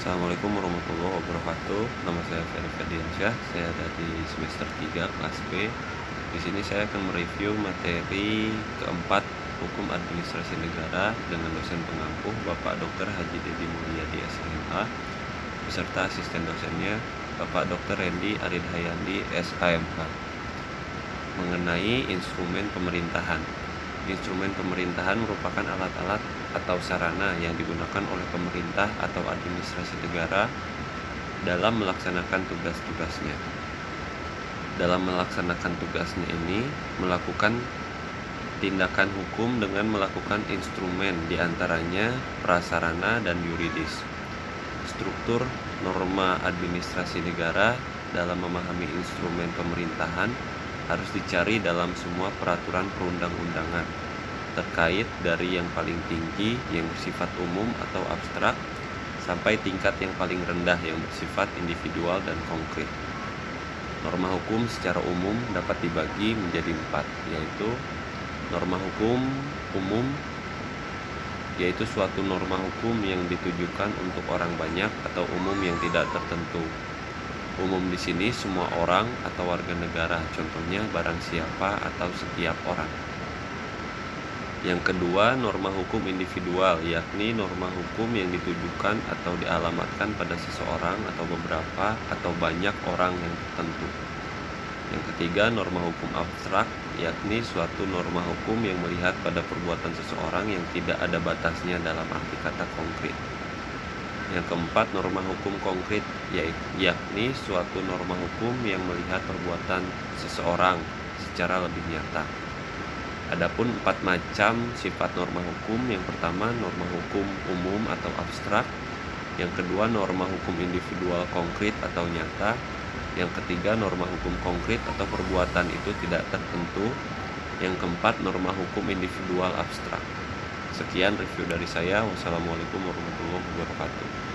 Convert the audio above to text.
Assalamualaikum warahmatullahi wabarakatuh. Nama saya Ferry Ferdiansyah. Saya ada di semester 3 kelas B. Di sini saya akan mereview materi keempat Hukum Administrasi Negara dengan dosen pengampu Bapak Dr. Haji Dedi Mulyadi SMA beserta asisten dosennya Bapak Dr. Randy Arid Hayandi SAMH mengenai instrumen pemerintahan. Instrumen pemerintahan merupakan alat-alat atau sarana yang digunakan oleh pemerintah atau administrasi negara dalam melaksanakan tugas-tugasnya. Dalam melaksanakan tugasnya ini, melakukan tindakan hukum dengan melakukan instrumen, diantaranya prasarana dan yuridis. Struktur norma administrasi negara dalam memahami instrumen pemerintahan harus dicari dalam semua peraturan perundang-undangan, terkait dari yang paling tinggi yang bersifat umum atau abstrak sampai tingkat yang paling rendah yang bersifat individual dan konkret. Norma hukum secara umum dapat dibagi menjadi 4, yaitu norma hukum umum, yaitu suatu norma hukum yang ditujukan untuk orang banyak atau umum yang tidak tertentu. Umum di sini semua orang atau warga negara, contohnya barang siapa atau setiap orang. Yang kedua, norma hukum individual, yakni norma hukum yang ditujukan atau dialamatkan pada seseorang atau beberapa atau banyak orang yang tertentu. Yang ketiga, norma hukum abstrak, yakni suatu norma hukum yang melihat pada perbuatan seseorang yang tidak ada batasnya dalam arti kata konkret. Yang keempat, norma hukum konkret, yakni suatu norma hukum yang melihat perbuatan seseorang secara lebih nyata. Adapun 4 macam sifat norma hukum, yang pertama norma hukum umum atau abstrak, yang kedua norma hukum individual konkret atau nyata, yang ketiga norma hukum konkret atau perbuatan itu tidak tertentu, yang keempat norma hukum individual abstrak. Sekian review dari saya. Wassalamualaikum warahmatullahi wabarakatuh.